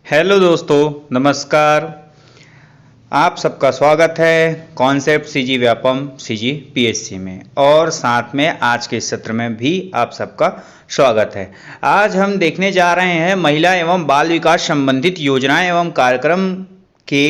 Hello दोस्तों, नमस्कार। आप सबका स्वागत है concept CG Vyapam CG PSC में, और साथ में आज के सत्र में भी आप सबका स्वागत है। आज हम देखने जा रहे हैं महिला एवं बाल विकास संबंधित योजनाएं एवं कार्यक्रम के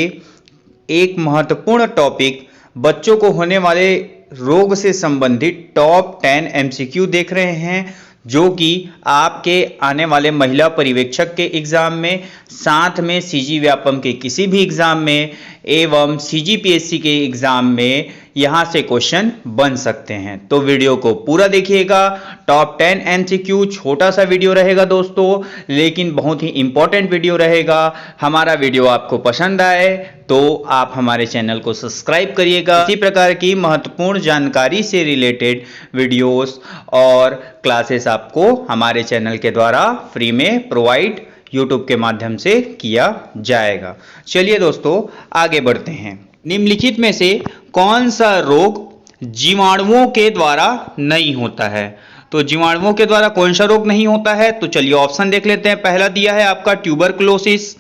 एक महत्वपूर्ण टॉपिक बच्चों को होने वाले रोग से संबंधित टॉप 10 एमसीक्यू देख रहे हैं, जो कि आपके आने वाले महिला पर्यवेक्षक के एग्जाम में, साथ में सीजी व्यापम के किसी भी एग्जाम में एवं सीजी पीएससी के एग्जाम में यहां से क्वेश्चन बन सकते हैं। तो वीडियो को पूरा देखिएगा। टॉप 10 एमसीक्यू छोटा सा वीडियो रहेगा दोस्तों, लेकिन बहुत ही इंपॉर्टेंट वीडियो रहेगा। हमारा वीडियो आपको पसंद आए तो आप हमारे चैनल को सब्सक्राइब करिएगा। इसी प्रकार की महत्वपूर्ण जानकारी से रिलेटेड वीडियोस और क्लासेस आपको हमारे चैनल के द्वारा फ्री में प्रोवाइड यूट्यूब के माध्यम से किया जाएगा। चलिए दोस्तों, आगे बढ़ते हैं। निम्नलिखित में से कौन सा रोग जीवाणुओं के द्वारा नहीं होता है? तो जीवाणुओं के द्वारा कौन सा रोग नहीं होता है? तो चलिए ऑप्शन देख लेते हैं। पहला दिया है आपका ट्यूबरकुलोसिस,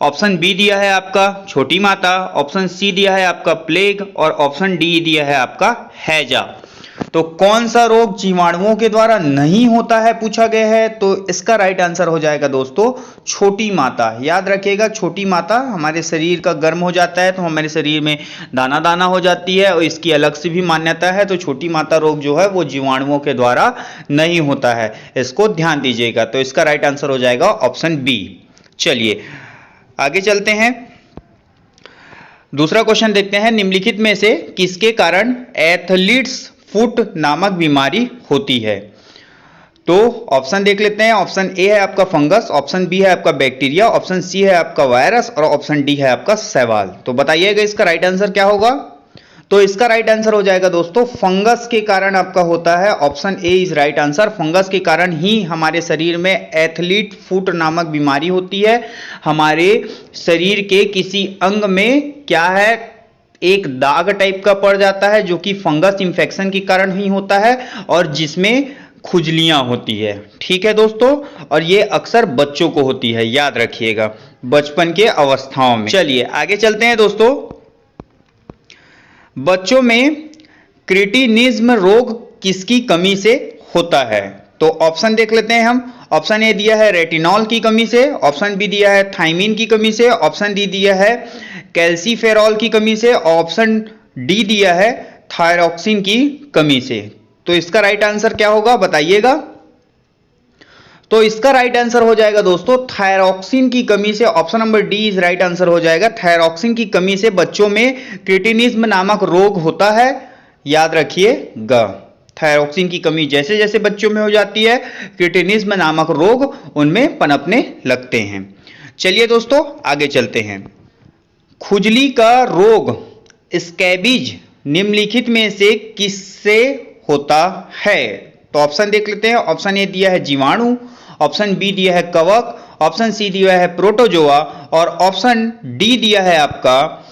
ऑप्शन बी दिया है आपका छोटी माता, ऑप्शन सी दिया है आपका प्लेग, और ऑप्शन डी दिया है आपका हैजा। तो कौन सा रोग जीवाणुओं के द्वारा नहीं होता है पूछा गया है, तो इसका राइट आंसर हो जाएगा दोस्तों छोटी माता। याद रखिएगा, छोटी माता हमारे शरीर का गर्म हो जाता है तो हमारे शरीर में दाना दाना हो जाती है, और इसकी अलग से भी मान्यता है। तो छोटी माता रोग जो है वो जीवाणुओं के द्वारा नहीं होता है, इसको ध्यान दीजिएगा। तो इसका राइट आंसर हो जाएगा ऑप्शन बी। चलिए आगे चलते हैं। दूसरा क्वेश्चन देखते हैं। निम्नलिखित में से किसके कारण एथलीट्स फुट नामक बीमारी होती है? तो ऑप्शन देख लेते हैं। ऑप्शन ए है आपका फंगस, ऑप्शन बी है आपका बैक्टीरिया, ऑप्शन सी है आपका वायरस, और ऑप्शन डी है आपका शैवाल। तो बताइएगा इसका राइट आंसर क्या होगा? तो इसका राइट आंसर हो जाएगा दोस्तों फंगस के कारण आपका होता है। Option A is right answer. Fungus के कारण ही हमारे शरीर में एथलीट फुट नामक बीमारी होती है। हमारे शरीर के किसी अंग में क्या है, एक दाग टाइप का पड़ जाता है, जो कि फंगस इंफेक्शन के कारण ही होता है, और जिसमें खुजलियां होती है। ठीक है दोस्तों, और ये अक्सर बच्चों को होती है, याद रखिएगा, बचपन के अवस्थाओं में। चलिए आगे चलते हैं दोस्तों। बच्चों में क्रिटिनिज्म रोग किसकी कमी से होता है? तो ऑप्शन देख लेते हैं हम। ऑप्शन ए दिया है रेटिनॉल की कमी से, ऑप्शन बी दिया है थायमिन की कमी से, ऑप्शन डी दिया है कैल्सीफेरॉल की कमी से, ऑप्शन डी दिया है थायरॉक्सिन की कमी से। तो इसका राइट आंसर क्या होगा बताइएगा? तो इसका राइट आंसर हो जाएगा दोस्तों थायरॉक्सिन की कमी से। Option number D is right answer हो जाएगा। थायरॉक्सिन की कमी से बच्चों में क्रिटिनिज्म नामक रोग होता है, याद रखिएगा। थायरॉक्सिन की कमी जैसे जैसे बच्चों में हो जाती है, क्रिटिनिज्म नामक रोग उनमें पनपने लगते हैं। चलिए दोस्तों आगे चलते हैं। खुजली का रोग स्कैबीज निम्नलिखित में से किससे होता है? तो ऑप्शन देख लेते हैं। ऑप्शन ए दिया है जीवाणु, ऑप्शन बी दिया है कवक, ऑप्शन सी दिया है प्रोटोजोआ, और ऑप्शन डी दिया है आपका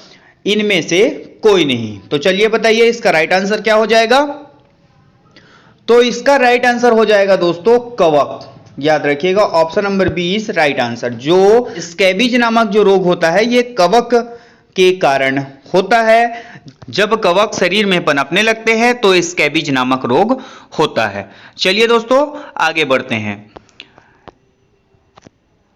इनमें से कोई नहीं। तो चलिए बताइए इसका राइट आंसर क्या हो जाएगा? तो इसका राइट आंसर हो जाएगा दोस्तों कवक। याद रखिएगा, option number B is right answer. जो स्कैबीज नामक जो रोग होता है, ये कवक के कारण होता है। जब कवक शरीर में पनपने लगते हैं तो स्कैबीज नामक रोग होता है। चलिए दोस्तों आगे बढ़ते हैं।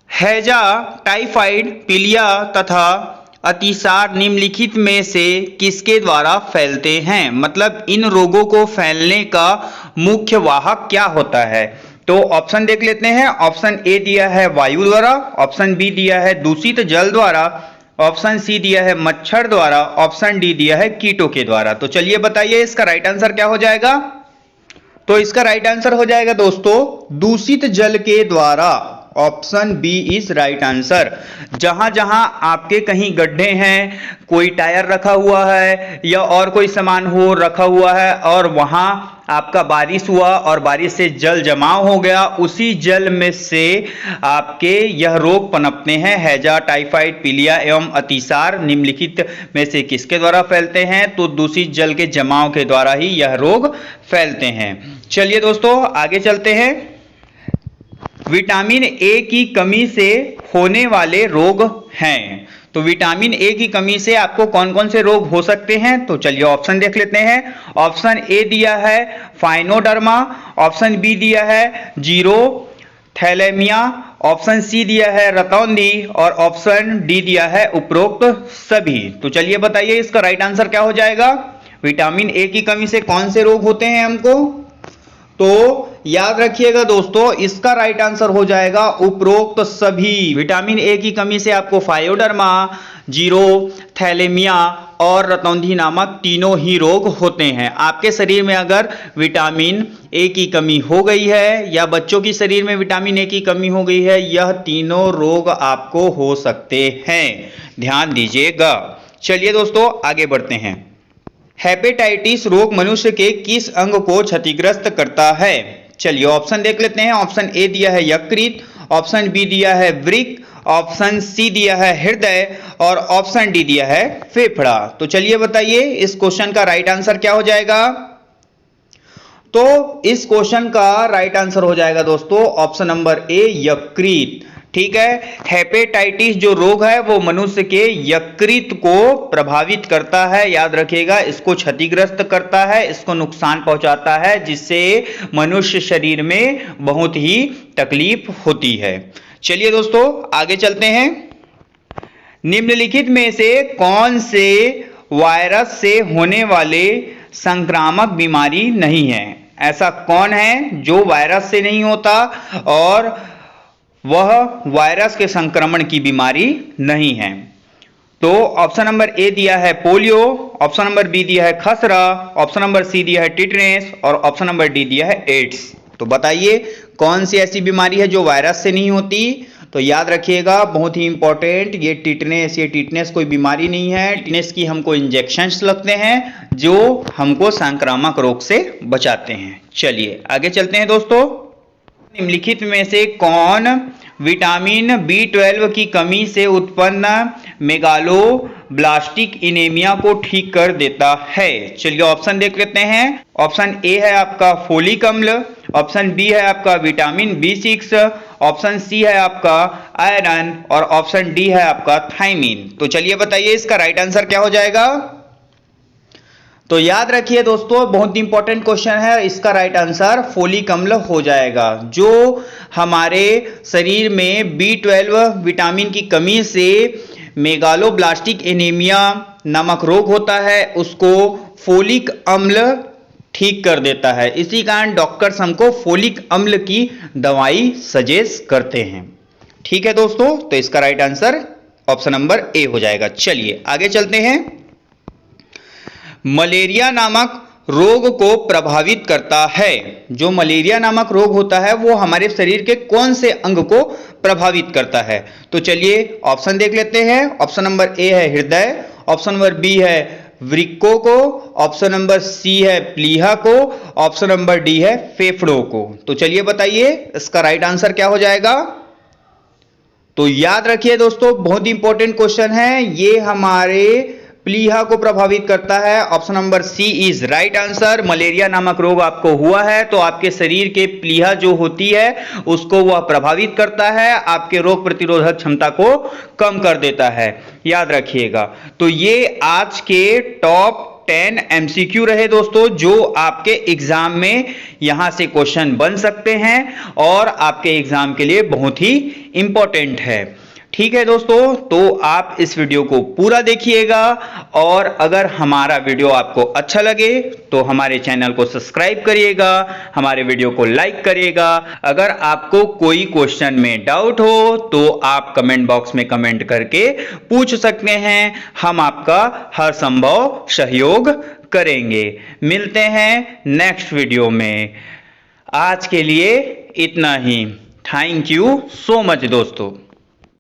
हैजा, टाइफाइड, पीलिया तथा अतिसार निम्नलिखित में से किसके द्वारा फैलते हैं? मतलब इन रोगों को फैलने का मुख्य वाहक क्या होता है? तो ऑप्शन देख लेते हैं। ऑप्शन ए दिया है वायु द्वारा, ऑप्शन बी दिया है दूषित जल द्वारा, ऑप्शन सी दिया है मच्छर द्वारा, ऑप्शन डी दिया है कीटों के द्वारा। तो चलिए बताइए इसका राइट आंसर क्या हो जाएगा? तो इसका राइट आंसर हो जाएगा दोस्तों दूषित जल के द्वारा। Option B is right answer. जहां जहां आपके कहीं गड्ढे हैं, कोई टायर रखा हुआ है या और कोई सामान हो रखा हुआ है, और वहां आपका बारिश हुआ और बारिश से जल जमाव हो गया, उसी जल में से आपके यह रोग पनपते हैं। हैजा, टाइफाइड, पीलिया एवं अतिसार निम्नलिखित में से किसके द्वारा फैलते हैं? तो दूषित जल के जमाव के द्वारा ही यह रोग फैलते हैं। चलिए दोस्तों आगे चलते हैं। विटामिन ए की कमी से होने वाले रोग हैं। तो विटामिन ए की कमी से आपको कौन कौन से रोग हो सकते हैं, तो चलिए ऑप्शन देख लेते हैं। ऑप्शन ए दिया है फाइनोडर्मा, ऑप्शन बी दिया है जीरो थैलेमिया, ऑप्शन सी दिया है रतौंधी और ऑप्शन डी दिया है उपरोक्त सभी। तो चलिए बताइए इसका राइट आंसर क्या हो जाएगा। विटामिन ए की कमी से कौन से रोग होते हैं हमको, तो याद रखिएगा दोस्तों, इसका राइट आंसर हो जाएगा उपरोक्त सभी। विटामिन ए की कमी से आपको फायोडर्मा, जीरो थैलेमिया और रतौंधी नामक तीनों ही रोग होते हैं। आपके शरीर में अगर विटामिन ए की कमी हो गई है या बच्चों की शरीर में विटामिन ए की कमी हो गई है, यह तीनों रोग आपको हो सकते हैं, ध्यान दीजिएगा। चलिए दोस्तों आगे बढ़ते हैं। हेपेटाइटिस रोग मनुष्य के किस अंग को क्षतिग्रस्त करता है, चलिए ऑप्शन देख लेते हैं। ऑप्शन ए दिया है यकृत, ऑप्शन बी दिया है वृक्क, ऑप्शन सी दिया है हृदय और ऑप्शन डी दिया है फेफड़ा। तो चलिए बताइए इस क्वेश्चन का राइट आंसर क्या हो जाएगा। तो इस क्वेश्चन का राइट आंसर हो जाएगा दोस्तों ऑप्शन नंबर ए यकृत। ठीक है, हेपेटाइटिस जो रोग है वो मनुष्य के यकृत को प्रभावित करता है, याद रखिएगा, इसको क्षतिग्रस्त करता है, इसको नुकसान पहुंचाता है, जिससे मनुष्य शरीर में बहुत ही तकलीफ होती है। चलिए दोस्तों आगे चलते हैं। निम्नलिखित में से कौन से वायरस से होने वाले संक्रामक बीमारी नहीं है, ऐसा कौन है जो वायरस से नहीं होता और वह वायरस के संक्रमण की बीमारी नहीं है। तो ऑप्शन नंबर ए दिया है पोलियो, ऑप्शन नंबर बी दिया है खसरा, ऑप्शन नंबर सी दिया है टिटनेस और ऑप्शन नंबर डी दिया है एड्स। तो बताइए कौन सी ऐसी बीमारी है जो वायरस से नहीं होती। तो याद रखिएगा बहुत ही इंपॉर्टेंट, ये टिटनेस कोई बीमारी नहीं है। टिटनेस की हमको इंजेक्शंस लगते हैं जो हमको संक्रामक रोग से बचाते हैं। चलिए आगे चलते हैं दोस्तों। निम्नलिखित में से कौन विटामिन B12 की कमी से उत्पन्न मेगालोब्लास्टिक एनीमिया को ठीक कर देता है, चलिए ऑप्शन देख लेते हैं। ऑप्शन ए है आपका फोलिक अम्ल, ऑप्शन बी है आपका विटामिन B6, ऑप्शन सी है आपका आयरन और ऑप्शन डी है आपका थायमिन। तो चलिए बताइए इसका राइट आंसर क्या हो जाएगा। तो याद रखिए दोस्तों बहुत इंपॉर्टेंट क्वेश्चन है, इसका राइट आंसर फोलिक अम्ल हो जाएगा। जो हमारे शरीर में B12 विटामिन की कमी से मेगालोब्लास्टिक एनीमिया नामक रोग होता है उसको फोलिक अम्ल ठीक कर देता है। इसी कारण डॉक्टर्स हमको फोलिक अम्ल की दवाई सजेस्ट करते हैं। ठीक है दोस्तों, तो इसका right answer option number A हो जाएगा। चलिए आगे चलते हैं। मलेरिया नामक रोग को प्रभावित करता है, जो मलेरिया नामक रोग होता है वो हमारे शरीर के कौन से अंग को प्रभावित करता है। तो चलिए ऑप्शन देख लेते हैं। ऑप्शन नंबर ए है हृदय, ऑप्शन नंबर बी है वृक्कों को, ऑप्शन नंबर सी है प्लीहा को, ऑप्शन नंबर डी है फेफड़ों को। तो चलिए बताइए इसका राइट आंसर क्या हो जाएगा। तो याद रखिए दोस्तों बहुत इंपॉर्टेंट क्वेश्चन है, ये हमारे प्लीहा को प्रभावित करता है। Option number C is right answer. Malaria नामक रोग आपको हुआ है तो आपके शरीर के प्लीहा जो होती है उसको वह प्रभावित करता है, आपके रोग प्रतिरोधक क्षमता को कम कर देता है, याद रखिएगा। तो ये आज के टॉप 10 MCQ रहे दोस्तों, जो आपके एग्जाम में यहां से क्वेश्चन बन सकते हैं और आपके एग्जाम के लिए बहुत ही इंपॉर्टेंट है। ठीक है दोस्तों, तो आप इस वीडियो को पूरा देखिएगा और अगर हमारा वीडियो आपको अच्छा लगे तो हमारे चैनल को सब्सक्राइब करिएगा, हमारे वीडियो को लाइक करिएगा। अगर आपको कोई क्वेश्चन में डाउट हो तो आप कमेंट बॉक्स में कमेंट करके पूछ सकते हैं, हम आपका हर संभव सहयोग करेंगे। मिलते हैं नेक्स्ट वीडियो में, आज के लिए इतना ही। थैंक यू सो मच दोस्तों।